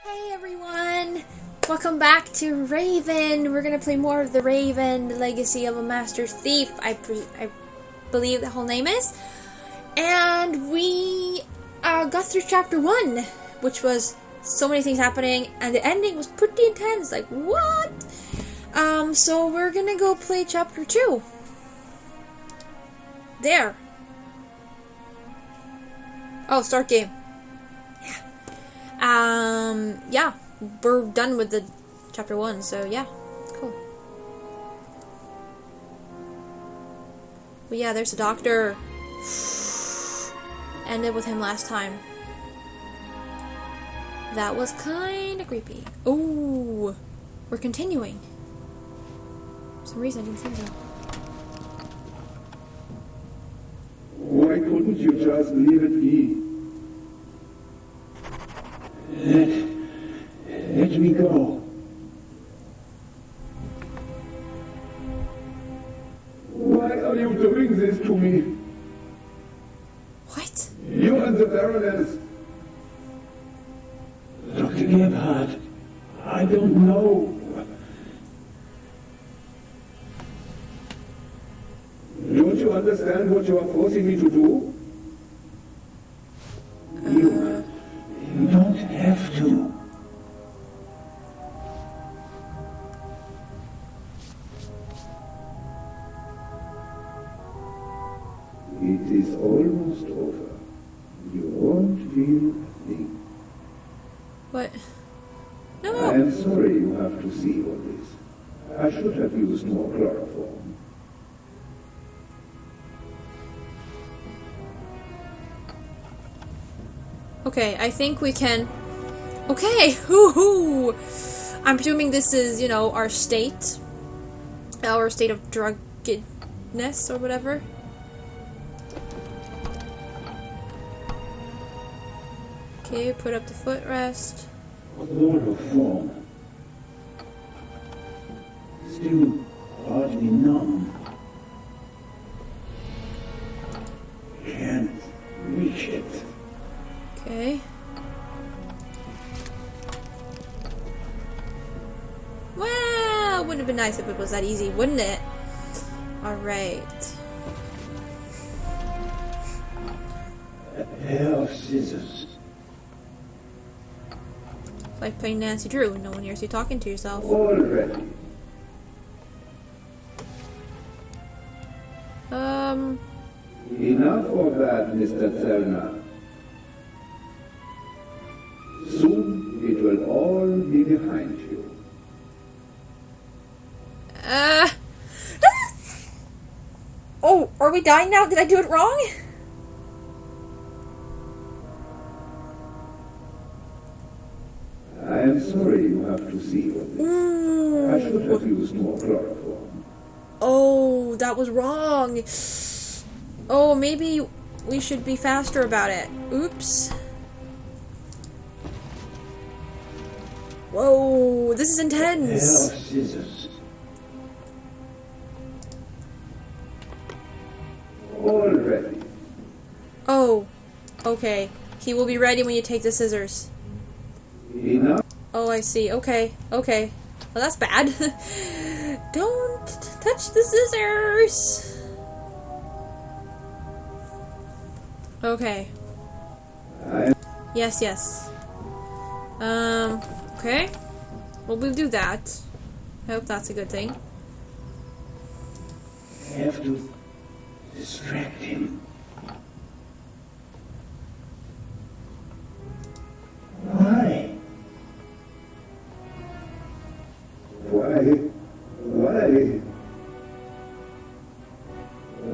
Hey everyone! Welcome back to Raven. We're gonna play more of the Raven, the Legacy of a Master Thief, I believe the whole name is. And we got through chapter 1, which was so many things happening, and the ending was pretty intense, like what? So we're gonna go play chapter 2. There. Oh, start game. Yeah, we're done with the chapter 1, so yeah, cool. But yeah, there's a doctor. Ended with him last time. That was kinda creepy. Ooh, we're continuing. For some reason I didn't think so. Why couldn't you just leave it be? Let me go. Why are you doing this to me? What? You and the Baroness. Dr. Gebhart, I don't know. Don't you understand what you are forcing me to do? You don't have to. It is almost over. You won't feel a thing. What? I No! am sorry you have to see all this. I should have used more chloroform. Okay, I think we can... Okay! Hoo-hoo! I'm presuming this is, you know, our state. Our state of druggedness or whatever. Okay, put up the footrest. Chloroform. Still partly numb. Can't reach it. Okay. Well, wouldn't have been nice if it was that easy, wouldn't it? Alright. A pair of scissors. It's like playing Nancy Drew and no one hears you talking to yourself. Already. Enough of that, Mr. Zellner. Soon it will all be behind you. Oh, are we dying now? Did I do it wrong? I am sorry you have to see all this. I should have used more chloroform. Oh, that was wrong. Oh, maybe we should be faster about it. Oops. Whoa, this is intense. Pair of scissors. Already. Oh, okay. He will be ready when you take the scissors. Enough. Oh, I see. Okay, okay. Well, that's bad. Don't touch the scissors. Okay. Yes, yes. Okay. Well, we'll do that. I hope that's a good thing. I have to distract him. Why?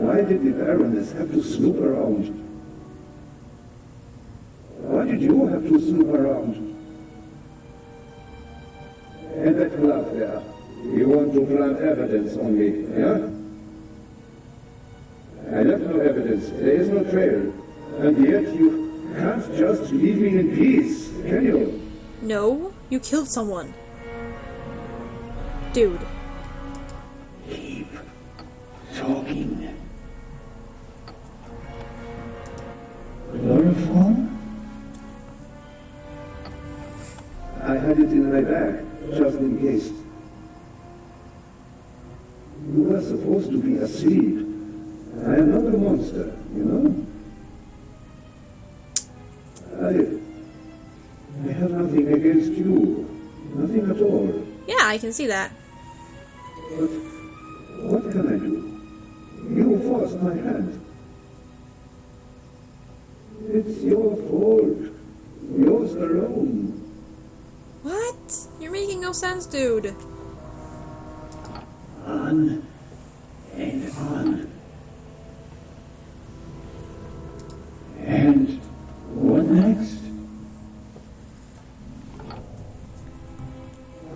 Why did the Baroness have to snoop around? Why did you have to snoop around? And that glove there. You want to plant evidence on me, yeah? I left no evidence. There is no trail. And yet you can't just leave me in peace, can you? No, you killed someone. Dude. Keep talking. Chloroform? I had it in my bag, just in case. You were supposed to be asleep. I am not a monster, you know? I have nothing against you. Nothing at all. Yeah, I can see that. But what can I do? You forced my hand. It's your fault. Yours alone. What? You're making no sense, dude. On and on. And what next?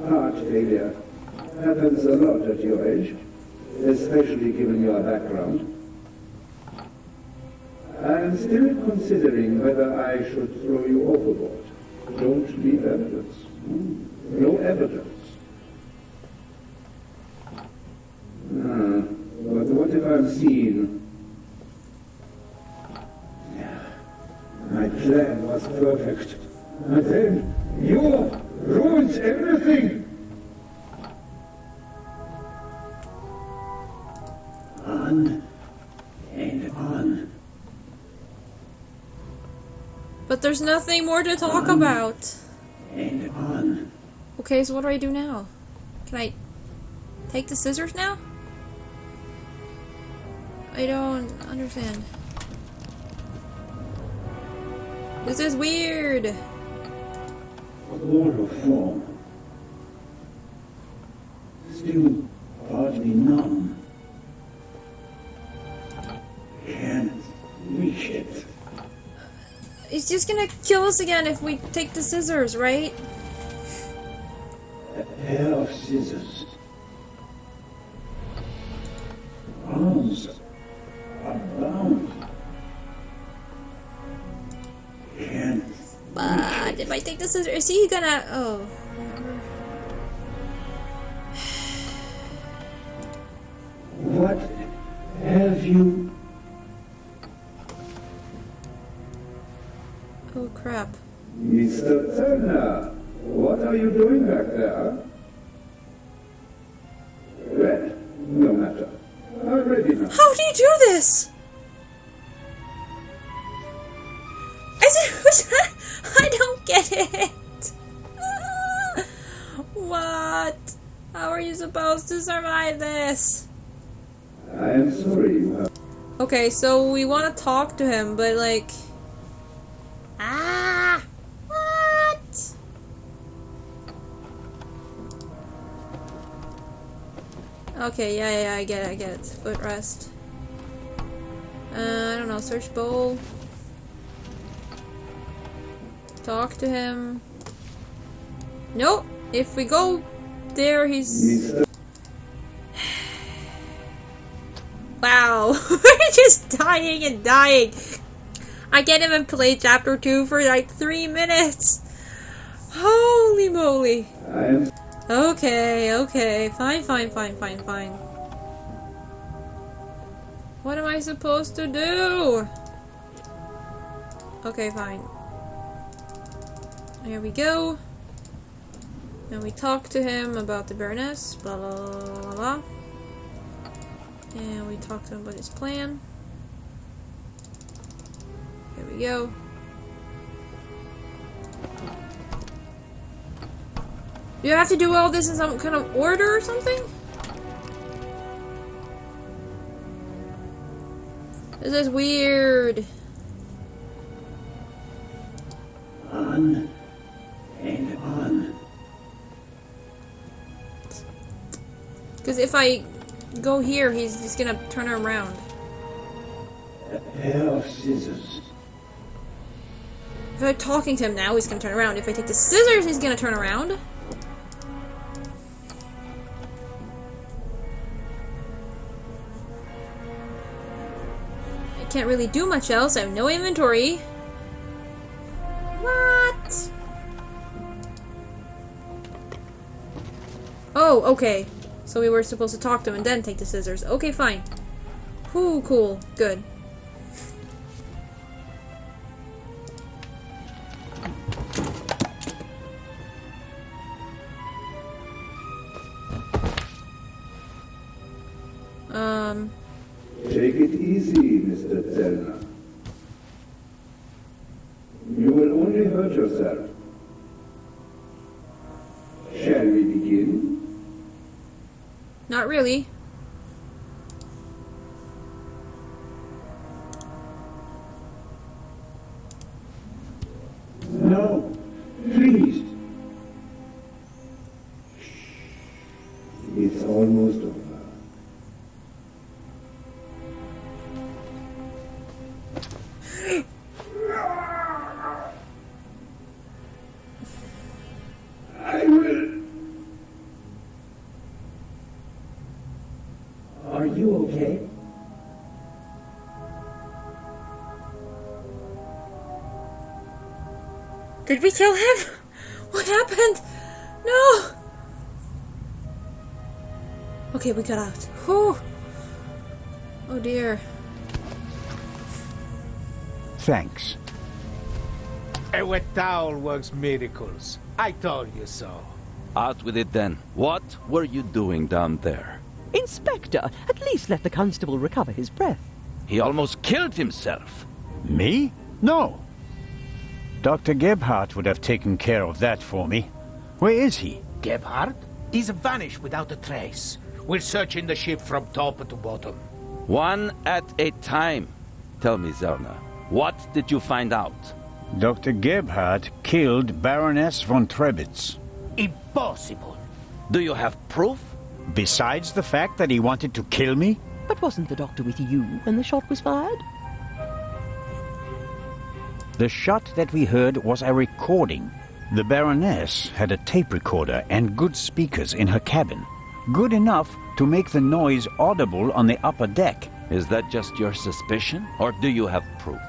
Heart failure happens a lot at your age, especially given your background. I am still considering whether I should throw you overboard. Don't leave evidence. No evidence. But what if I'm seen? My plan was perfect. And then you ruined everything. On and on. But there's nothing more to talk about. And on. Okay, so what do I do now? Can I take the scissors now? I don't understand. This is weird. Chloroform. Still partly numb. Can't reach it. He's just gonna kill us again if we take the scissors, right? A pair of scissors. Arms are bound. Can't. But if I take the scissors, is he gonna... Oh, whatever. What have you? Oh, crap. Mr. Turner, what are you doing back there? Well, no matter. I'm ready now. How do you do this? I don't get it. What? How are you supposed to survive this? I am sorry you have. Okay, so we want to talk to him, but like... Ah! What? Okay, yeah, I get it. Footrest. I don't know, search bowl. Talk to him. Nope. If we go there, he's... Wow. We're just dying and dying. I can't even play chapter 2 for like 3 minutes. Holy moly. Okay. Fine. What am I supposed to do? Okay, fine. Here we go. And we talk to him about the Baroness. Blah, blah, blah, blah, blah. And we talk to him about his plan. Here we go. Do you have to do all this in some kind of order or something? This is weird. On and on. Because if I go here, he's just gonna turn around. A pair of scissors. If I'm talking to him now, he's gonna turn around. If I take the scissors, he's gonna turn around. I can't really do much else. I have no inventory. What? Oh, okay. So we were supposed to talk to him and then take the scissors. Okay, fine. Ooh, cool. Good. Take it easy, Mr. Zellner. You will only hurt yourself. Shall we begin? Not really. No, please. It's almost over. I will. Are you okay? Did we kill him? What happened? No! Okay, we got out. Whew. Oh dear. Thanks. Ep11 works miracles. I told you so. Out with it then. What were you doing down there? Inspector, at least let the constable recover his breath. He almost killed himself. Me? No. Dr. Gebhart would have taken care of that for me. Where is he? Gebhart? He's vanished without a trace. We're searching the ship from top to bottom. One at a time. Tell me, Zellner, what did you find out? Dr. Gebhart killed Baroness von Trebitz. Impossible. Do you have proof? Besides the fact that he wanted to kill me? But wasn't the doctor with you when the shot was fired? The shot that we heard was a recording. The Baroness had a tape recorder and good speakers in her cabin. Good enough to make the noise audible on the upper deck. Is that just your suspicion, or do you have proof?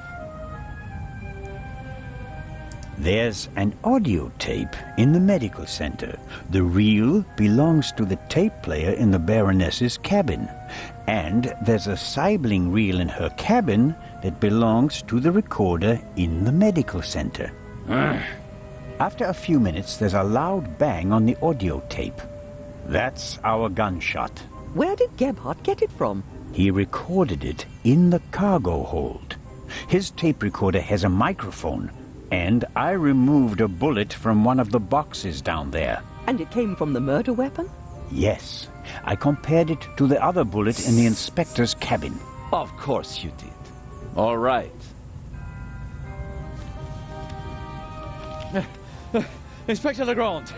There's an audio tape in the medical center. The reel belongs to the tape player in the Baroness's cabin. And there's a sibling reel in her cabin that belongs to the recorder in the medical center. After a few minutes, there's a loud bang on the audio tape. That's our gunshot. Where did Gebhart get it from? He recorded it in the cargo hold. His tape recorder has a microphone, and I removed a bullet from one of the boxes down there. And it came from the murder weapon? Yes. I compared it to the other bullet in the inspector's cabin. Of course you did. All right. Inspector Legrand.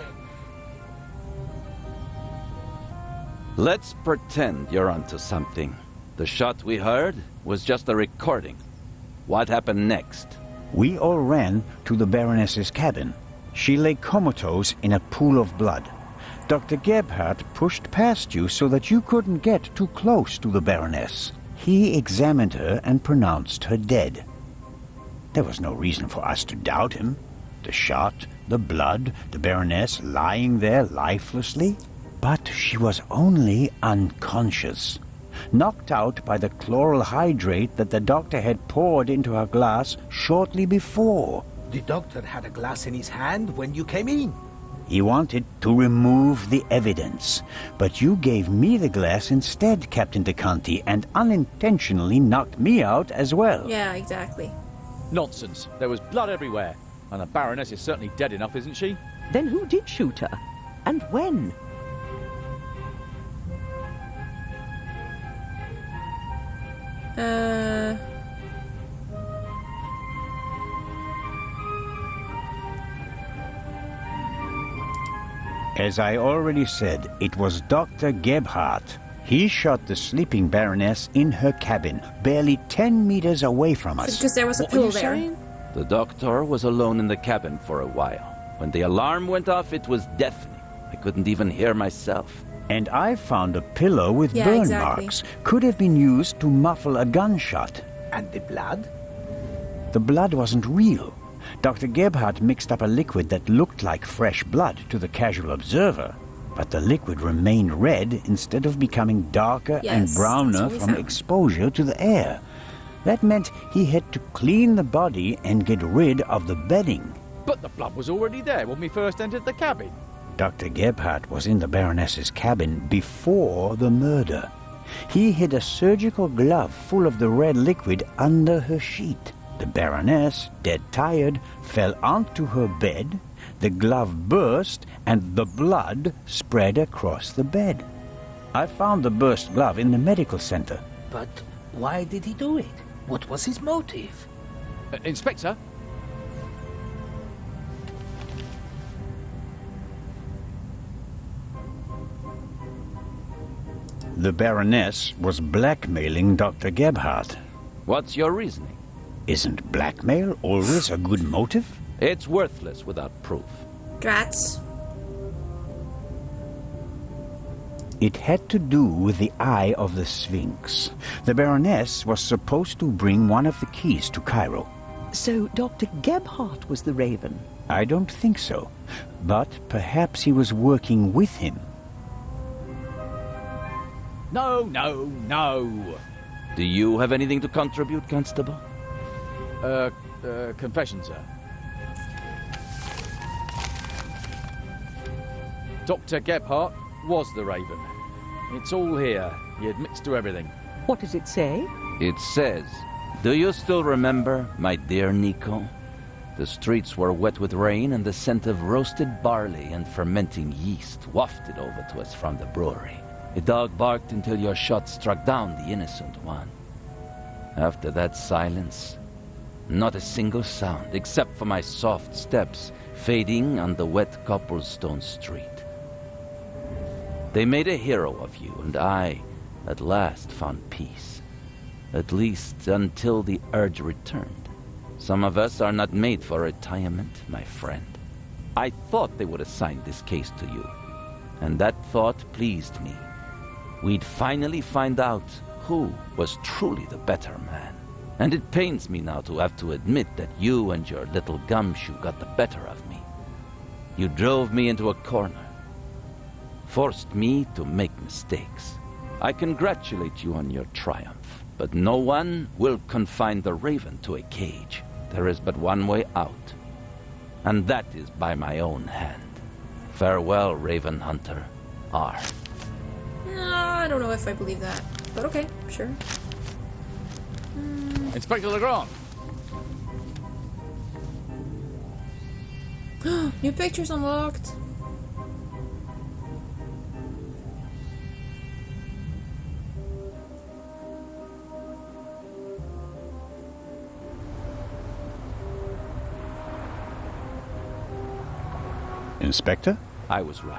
Let's pretend you're onto something. The shot we heard was just a recording. What happened next? We all ran to the Baroness's cabin. She lay comatose in a pool of blood. Dr. Gebhart pushed past you so that you couldn't get too close to the Baroness. He examined her and pronounced her dead. There was no reason for us to doubt him. The shot, the blood, the Baroness lying there lifelessly. But she was only unconscious, knocked out by the chloral hydrate that the doctor had poured into her glass shortly before. The doctor had a glass in his hand when you came in. He wanted to remove the evidence, but you gave me the glass instead, Captain DeConti, and unintentionally knocked me out as well. Yeah, exactly. Nonsense. There was blood everywhere. And the Baroness is certainly dead enough, isn't she? Then who did shoot her? And when? As I already said, it was Dr. Gebhart. He shot the sleeping Baroness in her cabin, barely 10 meters away from us. Because there was a What were pillow you there. saying? The doctor was alone in the cabin for a while. When the alarm went off, it was deafening. I couldn't even hear myself. And I found a pillow with Yeah, burn exactly. marks. Could have been used to muffle a gunshot. And the blood? The blood wasn't real. Dr. Gebhart mixed up a liquid that looked like fresh blood to the casual observer, but the liquid remained red instead of becoming darker and Yes, browner that's what we from found. exposure to the air. That meant he had to clean the body and get rid of the bedding. But the blood was already there when we first entered the cabin. Dr. Gebhart was in the Baroness's cabin before the murder. He hid a surgical glove full of the red liquid under her sheet. The Baroness, dead tired, fell onto her bed. The glove burst, and the blood spread across the bed. I found the burst glove in the medical center. But why did he do it? What was his motive? Inspector? The Baroness was blackmailing Dr. Gebhart. What's your reasoning? Isn't blackmail always a good motive? It's worthless without proof. Drats. It had to do with the Eye of the Sphinx. The Baroness was supposed to bring one of the keys to Cairo. So Dr. Gebhart was the Raven. I don't think so, but perhaps he was working with him. No, no, no. Do you have anything to contribute, Constable? Confession, sir. Dr. Gebhart was the Raven. It's all here. He admits to everything. What does it say? It says, "Do you still remember, my dear Nico? The streets were wet with rain, and the scent of roasted barley and fermenting yeast wafted over to us from the brewery. A dog barked until your shot struck down the innocent one. After that silence, not a single sound, except for my soft steps fading on the wet cobblestone street. They made a hero of you, and I, at last, found peace. At least until the urge returned. Some of us are not made for retirement, my friend. I thought they would assign this case to you, and that thought pleased me. We'd finally find out who was truly the better man. And it pains me now to have to admit that you and your little gumshoe got the better of me. You drove me into a corner, forced me to make mistakes. I congratulate you on your triumph, but no one will confine the Raven to a cage. There is but one way out, and that is by my own hand. Farewell, Raven Hunter. R. I don't know if I believe that, but okay, sure. Inspector Legrand. New pictures unlocked. Inspector? I was right.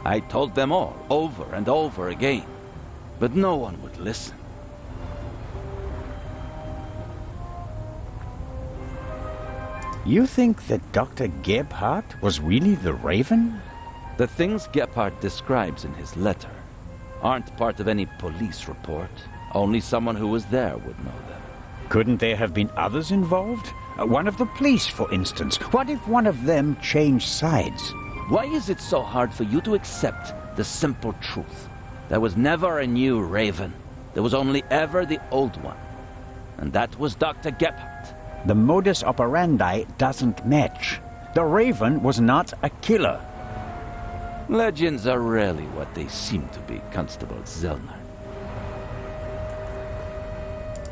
I told them all, over and over again. But no one would listen. You think that Dr. Gebhart was really the Raven? The things Gebhart describes in his letter aren't part of any police report. Only someone who was there would know them. Couldn't there have been others involved? One of the police, for instance. What if one of them changed sides? Why is it so hard for you to accept the simple truth? There was never a new Raven. There was only ever the old one. And that was Dr. Gebhart. The modus operandi doesn't match. The Raven was not a killer. Legends are rarely what they seem to be, Constable Zellner.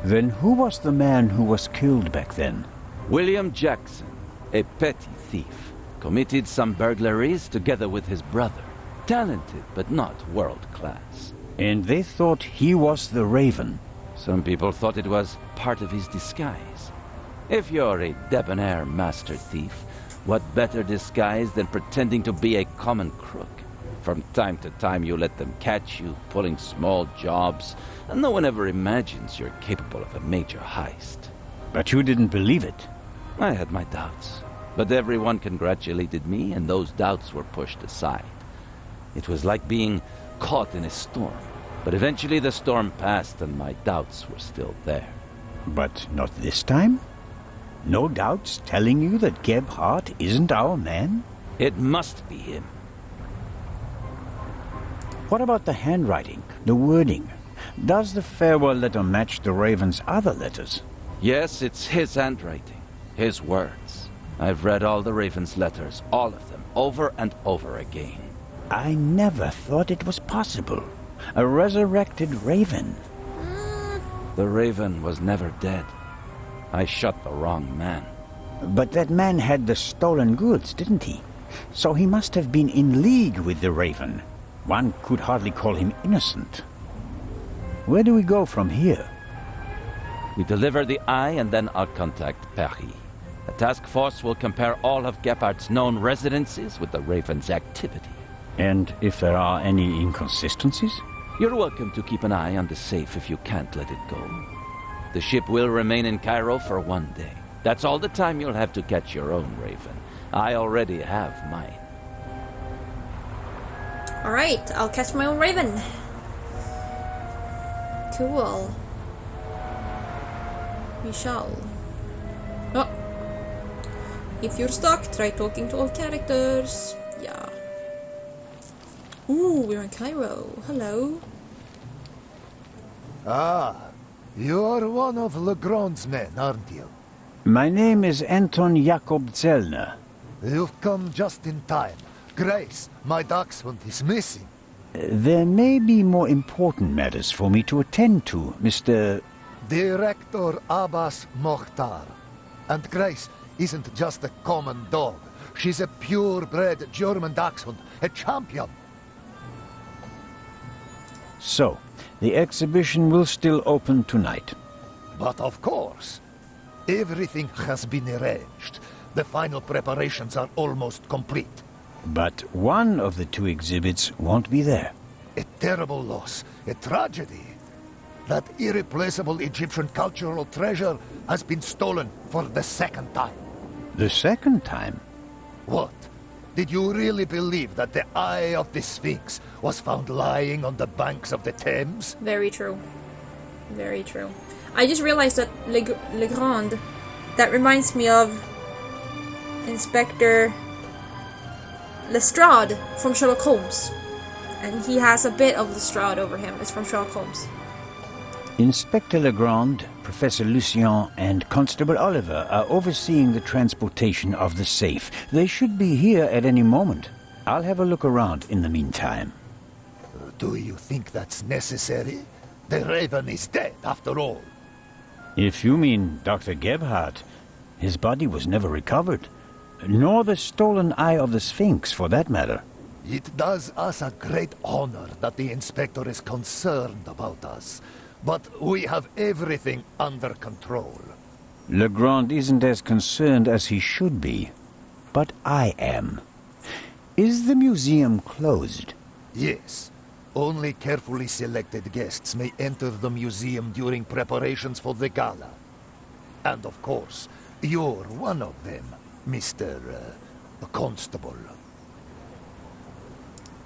Then who was the man who was killed back then? William Jackson, a petty thief, committed some burglaries together with his brother. Talented, but not world-class. And they thought he was the Raven. Some people thought it was part of his disguise. If you're a debonair master thief, what better disguise than pretending to be a common crook? From time to time you let them catch you pulling small jobs, and no one ever imagines you're capable of a major heist. But you didn't believe it. I had my doubts, but everyone congratulated me, and those doubts were pushed aside. It was like being caught in a storm, but eventually the storm passed and my doubts were still there. But not this time? No doubts telling you that Gebhart isn't our man? It must be him. What about the handwriting, the wording? Does the farewell letter match the Raven's other letters? Yes, it's his handwriting, his words. I've read all the Raven's letters, all of them, over and over again. I never thought it was possible. A resurrected raven. The raven was never dead. I shot the wrong man. But that man had the stolen goods, didn't he? So he must have been in league with the raven. One could hardly call him innocent. Where do we go from here? We deliver the eye and then I'll contact Paris. The task force will compare all of Gebhart's known residences with the raven's activity. And if there are any inconsistencies? You're welcome to keep an eye on the safe if you can't let it go. The ship will remain in Cairo for 1 day. That's all the time you'll have to catch your own raven. I already have mine. Alright, I'll catch my own raven. Cool. We shall. Oh. If you're stuck, try talking to all characters. Yeah. Ooh, we're in Cairo. Hello. Ah, you're one of Legrand's men, aren't you? My name is Anton Jakob Zellner. You've come just in time. Grace, my dachshund, is missing. There may be more important matters for me to attend to, Mr. Director Abbas Mokhtar. And Grace isn't just a common dog. She's a purebred German dachshund, a champion. So, the exhibition will still open tonight. But of course, everything has been arranged. The final preparations are almost complete. But one of the two exhibits won't be there. A terrible loss, a tragedy. That irreplaceable Egyptian cultural treasure has been stolen for the second time. The second time? What? Did you really believe that the eye of the Sphinx was found lying on the banks of the Thames? Very true. Very true. I just realized that Legrand, that reminds me of Inspector Lestrade from Sherlock Holmes. And he has a bit of Lestrade over him. It's from Sherlock Holmes. Inspector Legrand, Professor Lucien, and Constable Oliver are overseeing the transportation of the safe. They should be here at any moment. I'll have a look around in the meantime. Do you think that's necessary? The Raven is dead, after all. If you mean Dr. Gebhart, his body was never recovered. Nor the stolen eye of the Sphinx, for that matter. It does us a great honor that the Inspector is concerned about us. But we have everything under control. Legrand isn't as concerned as he should be. But I am. Is the museum closed? Yes. Only carefully selected guests may enter the museum during preparations for the gala. And of course, you're one of them, Mr. Constable.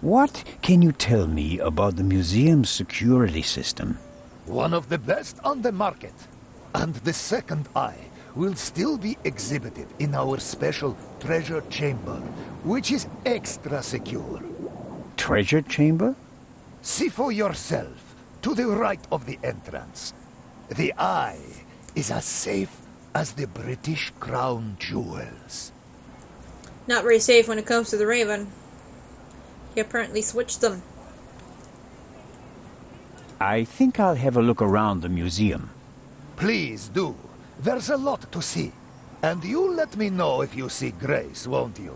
What can you tell me about the museum's security system? One of the best on the market. And the second eye will still be exhibited in our special treasure chamber, which is extra secure. Treasure chamber? See for yourself, to the right of the entrance. The eye is as safe as the British crown jewels. Not very safe when it comes to the Raven. He apparently switched them. I think I'll have a look around the museum. Please do. There's a lot to see. And you let me know if you see Grace, won't you?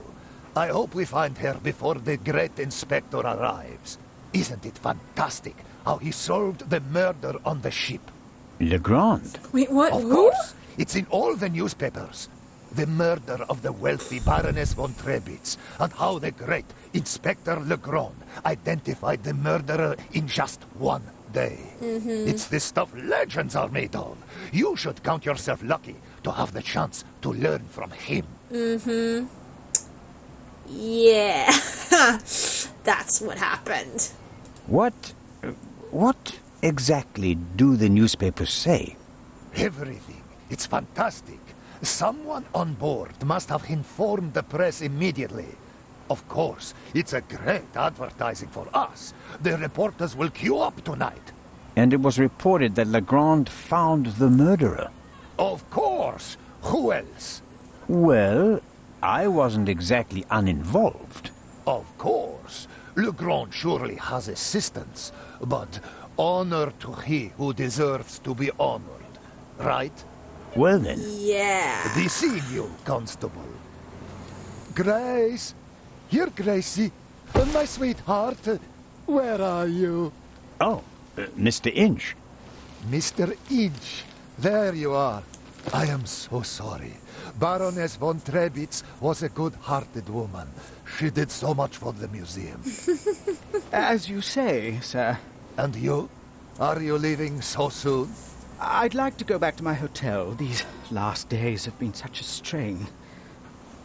I hope we find her before the great inspector arrives. Isn't it fantastic how he solved the murder on the ship? Legrand? Wait, what? Of Who? course. It's in all the newspapers. The murder of the wealthy Baroness von Trebitz, and how the great Inspector Legrand identified the murderer in just 1 day. It's the stuff legends are made of. You should count yourself lucky to have the chance to learn from him. Yeah. That's what happened. What exactly do the newspapers say? Everything. It's fantastic. Someone on board must have informed the press immediately. Of course, it's a great advertising for us. The reporters will queue up tonight. And it was reported that Legrand found the murderer. Of course. Who else? Well, I wasn't exactly uninvolved. Of course. Le Grand surely has assistants, but honor to he who deserves to be honored, right? Well then, Yeah. Be seeing you, Constable. Grace! Here, Gracie. My sweetheart. Where are you? oh, Mr. Inch. Mr. Inch. There you are. I am so sorry. Baroness von Trebitz was a good-hearted woman. She did so much for the museum. As you say, sir. And you? Are you leaving so soon? I'd like to go back to my hotel. These last days have been such a strain.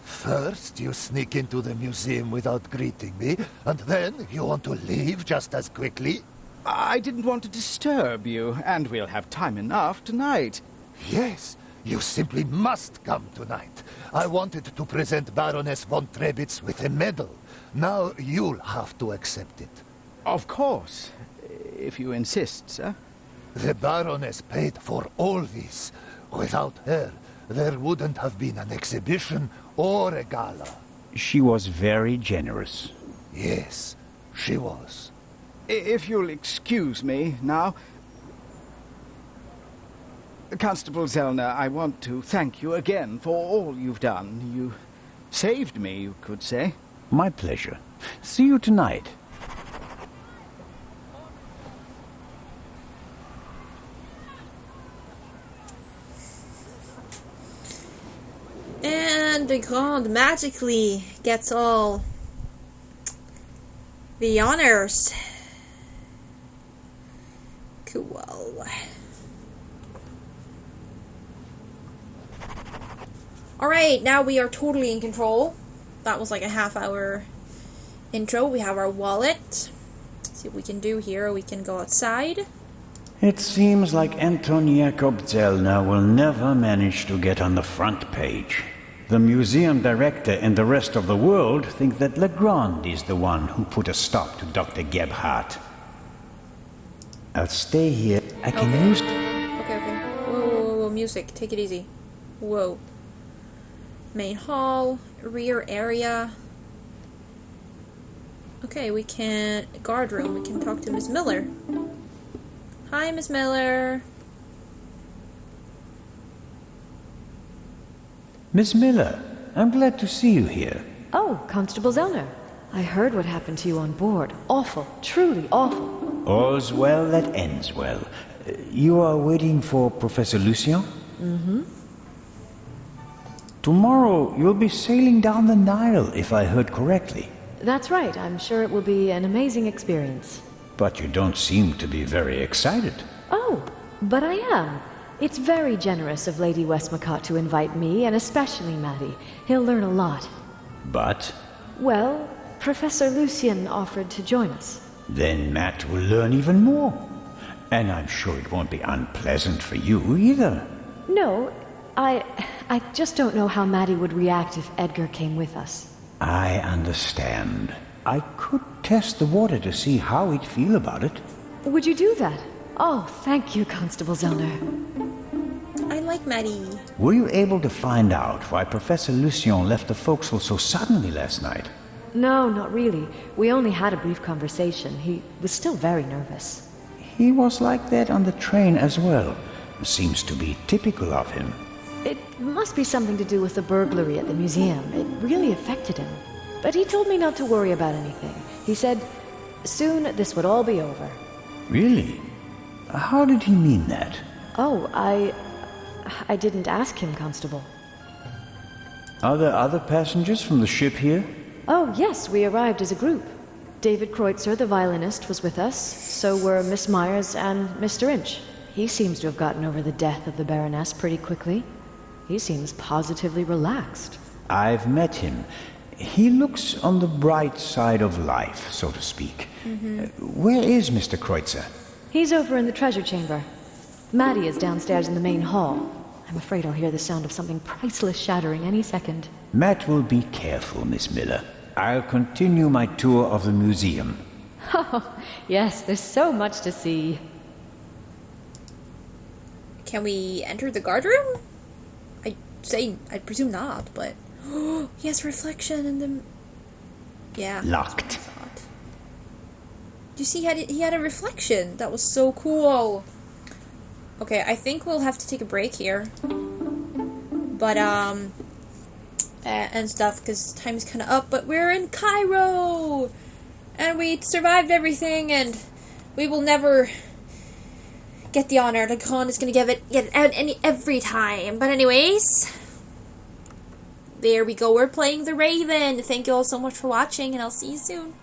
First, you sneak into the museum without greeting me, and then you want to leave just as quickly? I didn't want to disturb you, and we'll have time enough tonight. Yes, you simply must come tonight. I wanted to present Baroness von Trebitz with a medal. Now you'll have to accept it. Of course, if you insist, sir. The Baroness paid for all this. Without her, there wouldn't have been an exhibition or a gala. She was very generous. Yes, she was. If you'll excuse me now. Constable Zellner, I want to thank you again for all you've done. You saved me, you could say. My pleasure. See you tonight. And the Grand magically gets all the honors. Cool. Alright, now we are totally in control. That was like a half-hour intro. We have our wallet. Let's see what we can do here. We can go outside. It seems like Anton Jakob Zellner will never manage to get on the front page. The museum director and the rest of the world think that Legrand is the one who put a stop to Dr. Gebhart. I'll stay here. I can use... Okay. Whoa, music. Take it easy. Whoa. Main hall, rear area. Okay, we can... Guard room. We can talk to Miss Miller. Hi, Miss Miller. Miss Miller, I'm glad to see you here. Oh, Constable Zellner. I heard what happened to you on board. Awful. Truly awful. All's well that ends well. You are waiting for Professor Lucien? Mm-hmm. Tomorrow you'll be sailing down the Nile, if I heard correctly. That's right. I'm sure it will be an amazing experience. But you don't seem to be very excited. Oh, but I am. It's very generous of Lady Westmacott to invite me, and especially Maddie. He'll learn a lot. But? Well, Professor Lucien offered to join us. Then Matt will learn even more. And I'm sure it won't be unpleasant for you either. No, I just don't know how Maddie would react if Edgar came with us. I understand. I could test the water to see how he'd feel about it. Would you do that? Oh, thank you, Constable Zellner. I like Maddie. Were you able to find out why Professor Lucien left the forecastle so suddenly last night? No, not really. We only had a brief conversation. He was still very nervous. He was like that on the train as well. Seems to be typical of him. It must be something to do with the burglary at the museum. It really affected him. But he told me not to worry about anything. He said, soon this would all be over. Really? How did he mean that? Oh, I didn't ask him, Constable. Are there other passengers from the ship here? Oh, yes, we arrived as a group. David Kreutzer, the violinist, was with us. So were Miss Myers and Mr. Inch. He seems to have gotten over the death of the Baroness pretty quickly. He seems positively relaxed. I've met him. He looks on the bright side of life, so to speak. Where is Mr. Kreutzer? He's over in the treasure chamber. Maddie is downstairs in the main hall. I'm afraid I'll hear the sound of something priceless shattering any second. Matt will be careful, Miss Miller. I'll continue my tour of the museum. Oh, yes, there's so much to see. Can we enter the guard room? I presume not, but... Yes, reflection in the... Yeah. Locked. you see he had a reflection? That was so cool. Okay, I think we'll have to take a break here. But, and stuff, because time's kind of up. But we're in Cairo! And we survived everything, and we will never get the honor. The Khan is going to get it out every time. But anyways, there we go. We're playing the Raven. Thank you all so much for watching, and I'll see you soon.